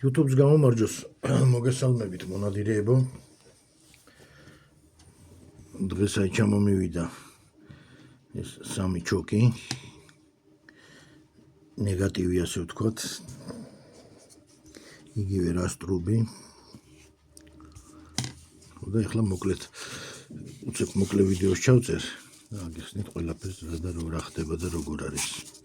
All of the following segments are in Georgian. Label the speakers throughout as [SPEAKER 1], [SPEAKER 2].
[SPEAKER 1] YouTube-ს გამომარჯოს, მოგესალმებით მონადირეებო. დღეს აი ჩამომივიდა ეს სამი ჩოკი. ნეგატივი ასე ვთქვათ. იგივე რასტრუბი. და ეხლა მოკლედ უცებ მოკლე ვიდეოს ჩავწერ. აგიხსნით ყველაფერს რა ხდება და როგორ არის.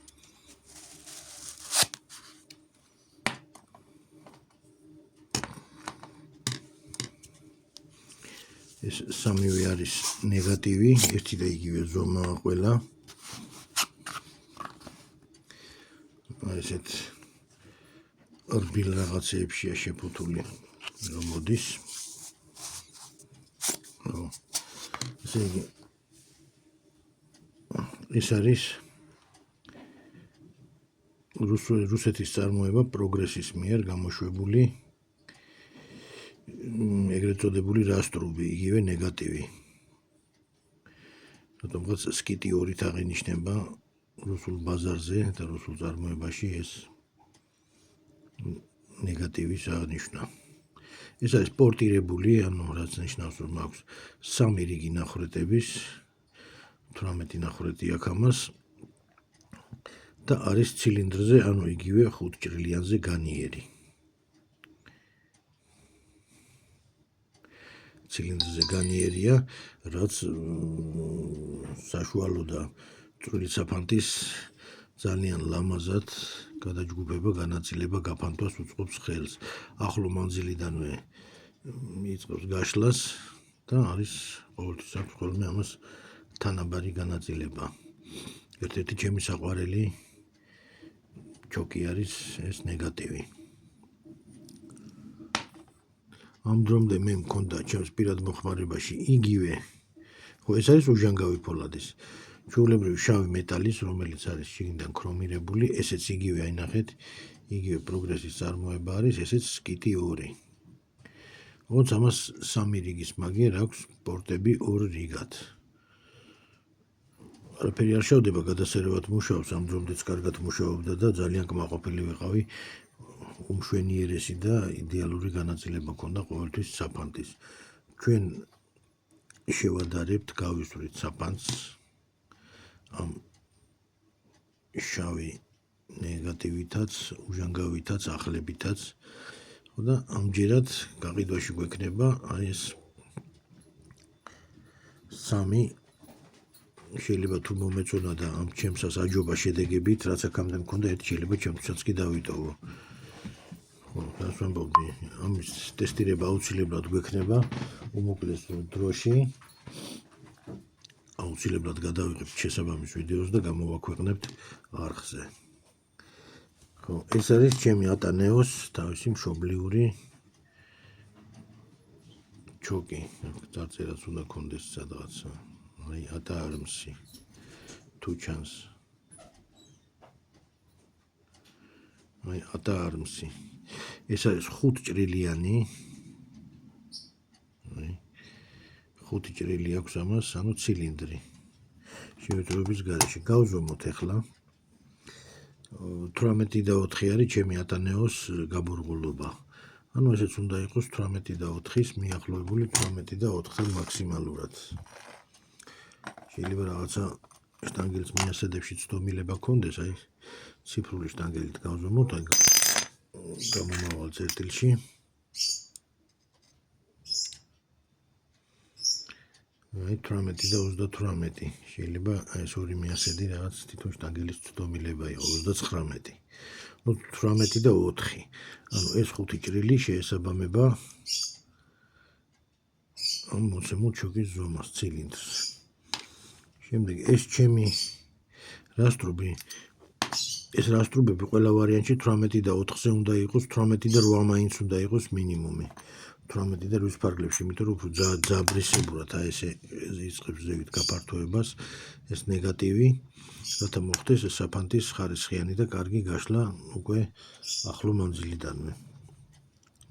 [SPEAKER 1] ეს სამივე არის ნეგატივი, ერთი და იგივე ზომაა ყველა. ესეთ რბილ რაღაცეებშია შეფუთული, რომ მოდის. ესე იგი, ეს არის რუსეთის წარმოება პროგრესის მიერ გამოშვებული ეგრეთ წოდებული რასტრუბი, იგივე ნეგატივი. რადგან სკიტი 2-ით აღინიშნება რუსულ ბაზარზე და რუსულ წარმოებაში ეს ნეგატივის აღნიშვნა. ეს არის პორტირებული, ანუ რაც ნიშნავს, რომ აქვს 3 რიგი ნახრეტების, 18 ნახრეტი აქვს ამას და არის ცილინდრზე, ანუ იგივე 5 ჭრილიანზე განიერი. ცილინდრზე განიერია, რაც საშუალო და წვრილი საფანტის ძალიან ლამაზად გადაჯგუფება, განაწილება, გაფანტვას უწყობს ხელს. ახლო მანძილიდანვე იწყებს გაშლას და არის ყოველთვის აქვს ხოლმე ამას თანაბარი განაწილება. ერთ-ერთი ჩემი საყვარელი ჩოკი არის ეს ნეგატივი. ამ დრომდე მე მქონდა ჩემს პირად მოხმარებაში იგივე, ხო ეს არის უჟანგავი ფოლადის, ჩვეულებრივი შავი მეტალის, რომელიც არის შიგნიდან ქრომირებული, ესეც იგივე აი ნახეთ, იგივე პროგრესის წარმოება არის, ესეც სკიტი 2. ოღონდ ამას 3 რიგის მაგიერ აქვს პორტები 2 რიგად. არაფერი არ შევდება, გადასერევად მუშაობს, ამ დრომდეც კარგად მუშაობდა და ძალიან კმაყოფილი ვიყავი. უმშვენიერესი და იდეალური განაწილება ქონდა ყოველთვის საფანტის. ჩვენ შევადარებთ, გავისვრით საფანტს ამ შავი ნეგატივითაც, უჟანგავითაც, ახლებითაც. და ამჯერად გაყიდვაში გვექნება აი ეს 3 შეიძლება თუ მომეწონა და ამ ჩემსას აჯობა შედეგებით, რაც აქამდე მქონდა, ერთი შეიძლება ჩემთვისაც კი დავიტოვო. რას ვამბობდი, ამის ტესტირება აუცილებლად გვექნება უმოკლეს დროში. აუცილებლად გადავიღებთ შესაბამის ვიდეოს და გამოვაქვეყნებთ არხზე. ხო, ეს არის ჩემი ატანეოს თავისი მშობლიური ჩოკი. წარწერაც უნდა კონდეს სადღაცა. აი ატარმსი თუ ჩანს. აი ატარმსი. ეს არის 5 ჭრილიანი. აი 5 ჭრილი აქვს ამას, ანუ ცილინდრი. შევეძროების გარეშე გავზომოთ ახლა. 18 და 4 არის ჩემი ატანეოს გაბურღულობა. ანუ ესეც უნდა იყოს 18 და 4-ის მიახლოებული 18 და 4-თან მაქსიმალურად. შეიძლება რაღაცა შტანგელის მიასედებში ცდომილება ქონდეს, აი ციფრული შტანგელით გავზომოთ, აი გამომავალ წერტილში. აი 18 და 38. შეიძლება აი ეს ორი მიასედი რაღაც თვითონ შტანგელის ცდომილება იყოს 39. ну 18 და 4. ანუ ეს 5 ჭრილი შეესაბამება ამ მოცემულ ჩოკის ზომას, ცილინდრს. შემდეგ ეს ჩემი რასტრუბი. ეს რასტრუბები ყველა ვარიანტში 18 და 4-ზე უნდა იყოს, 18 და 8 მაინც უნდა იყოს მინიმუმი. 18 და 8 ფარგლებში, იმიტომ რომ უფრო ძაბრისებურად აი ესე იწყებს ზევით გაფართოებას ეს ნეგატივი, რათა მოხდეს ეს საფანტის ხარისხიანი და კარგი გაშლა უკვე ახლო მანძილიდანვე.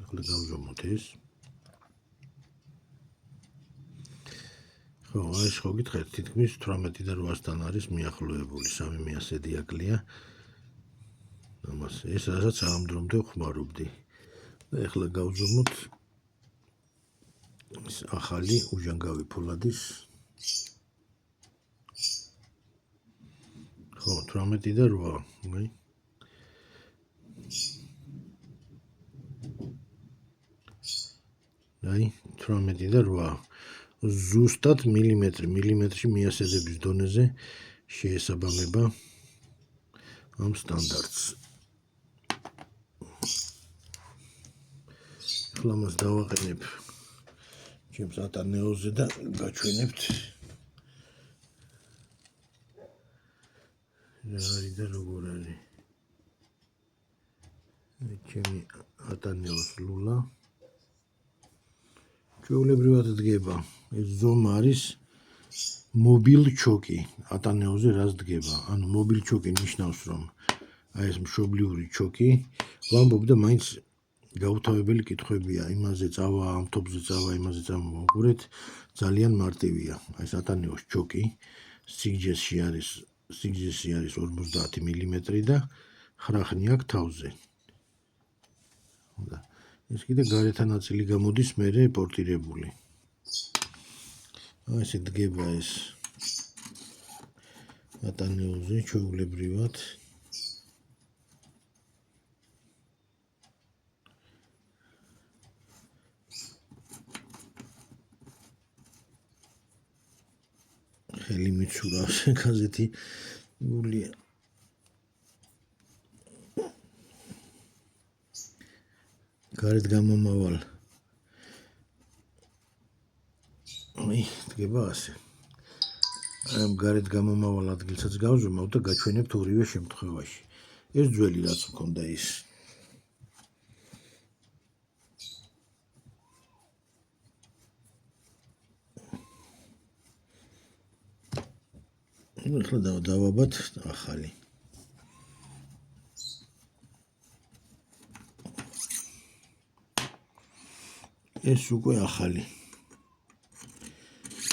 [SPEAKER 1] ახლა გავზომოთ ეს. ხო, აი ეს ხო გითხარით, თითქმის 18 და 8-სთან არის მიახლოებული, 3 მიასედი აკლია. ამას ეს რასაც ამ დრომდე ხმარობდი. და ეხლა გავზომოთ ეს ახალი უჟანგავი ფოლადის ხო 18 და 8 აი აი 18 და 8 ზუსტად მილიმეტრში მიასეზების დონეზე შეესაბამება ამ სტანდარტს. ახლა მას დავაყენებ ჩემს ატანეოზე და გაჩვენებთ რა არის და როგორ არის. ჩემი ატანეოს ლულა ჩვეულებრივად დგება. ეს ზომა არის მობილ ჩოკი. ატანეოზე რას დგება? ანუ მობილ ჩოკი ნიშნავს, რომ აი ეს მშობლიური ჩოკი, ვამბობ და მაინც გაუთავებელი კითხვებია, იმაზე წავა, ამ თოფზე წავა, იმაზე წავა, უყურეთ, ძალიან მარტივია. აი ეს ატანეოს ჩოკი სიგრძეში არის 50 მილიმეტრი და ხრახნი აქვს თავზე. და ეს კიდე გარეთა ნაწილი გამოდის მერე პორტირებული. აი ესე დგება ეს ატანეოზე ჩვეულებრივად. ხელი მიცურავს გაზეთი გულია. გარეთ გამომავალ აი დგება ასე. ამ გარეთ გამომავალ ადგილსაც გავზომავ და გაჩვენებთ ორივე შემთხვევაში. ეს ძველი რაც მქონდა ის ახლა დავაბათ ახალი. ეს უკვე ახალი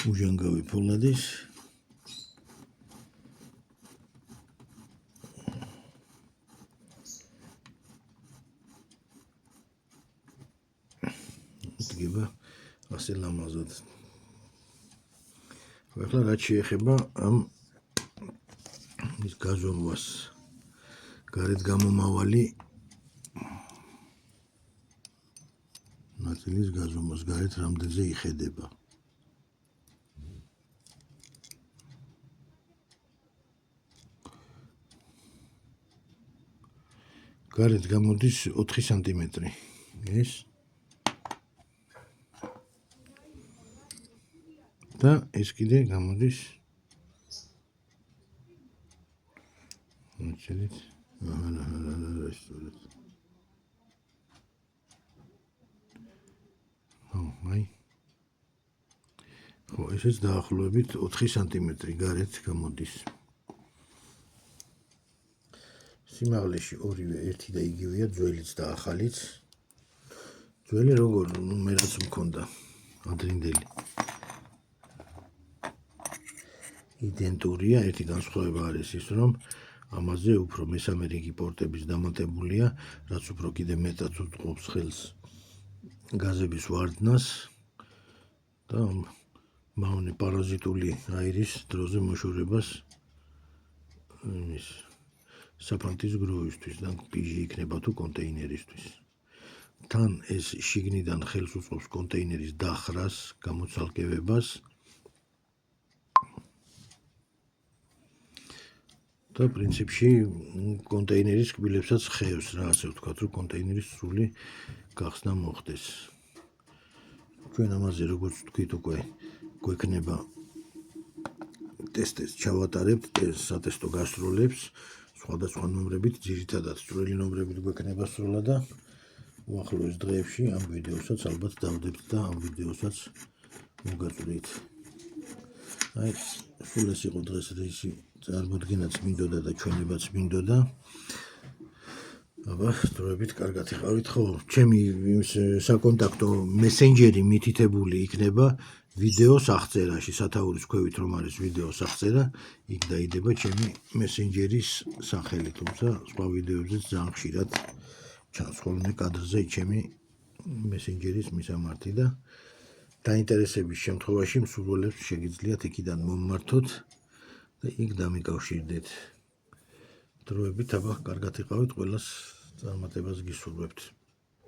[SPEAKER 1] უჟანგავი ფოლადის დგება ასე ლამაზად. ახლა რაც შეეხება ამ ის გაზომვას გარეთ გამომავალი ნაწილის გაზომვას გარეთ რამდენზე იხედება. გარეთ გამოდის 4 სანტიმეტრი. ეს და ეს კიდე გამოდის მოჩელით აი ხო ესეც დაახლოებით 4 სანტიმეტრი გარეთ გამოდის. სიმაღლეში ორივე ერთი და იგივეა, ძველიც და ახალიც. ძველი როგორ მე რაც მქონდა ადრინდელი იდენტურია, ერთი განსხვავება არის ის, რომ ამაზე უფრო მესამე რიგი პორტების დამატებულია, რაც უფრო კიდე მეტად უწყობს ხელს გაზების ვარდნას და მავნე პარაზიტული აირის დროზე მოშორებას ის საფანტის გროვისთვის და პიჟი იქნება თუ კონტეინერისთვის. თან ეს შიგნიდან ხელს უწყობს კონტეინერის დახრას, გამოცალკევებას და პრინციპში კონტეინერის კბილებსაც ხევს, რა ასე ვთქვათ, რომ კონტეინერის სრული გახსნა მოხდეს. ჩვენ ამაზე როგორც ვთქვით უკვე გვექნება ტესტებს ჩავატარებთ, სატესტო გასროლებს, სხვადასხვა ნომრებით, ძირითადად წვრილი ნომრებით გვექნება სროლა და უახლოეს დღეებში ამ ვიდეოსაც ალბათ დავდებთ და ამ ვიდეოსაც მოგაწვრით. აი, სულ ეს იყო დღეს რისი წარმოდგენაც მინდოდა და ჩვენებაც მინდოდა. აბა, დროებით კარგად იყავით, ხო? ჩემი საკონტაქტო მესენჯერი მითითებული იქნება ვიდეოს აღწერაში, სათაურის ქვევით რომ არის ვიდეოს აღწერა, იქ დაიდება ჩემი მესენჯერის სახელი, თუმცა სხვა ვიდეოებზეც ძალიან ხშირად ჩანს ხოლმე კადრზე ჩემი მესენჯერის მისამართი და დაინტერესების შემთხვევაში მსურველებს შეგიძლიათ იქიდან მომმართოთ და იქ დამიკავშირდეთ. დროებით აბა კარგად იყავით, ყველას წარმატებას გისურვებთ.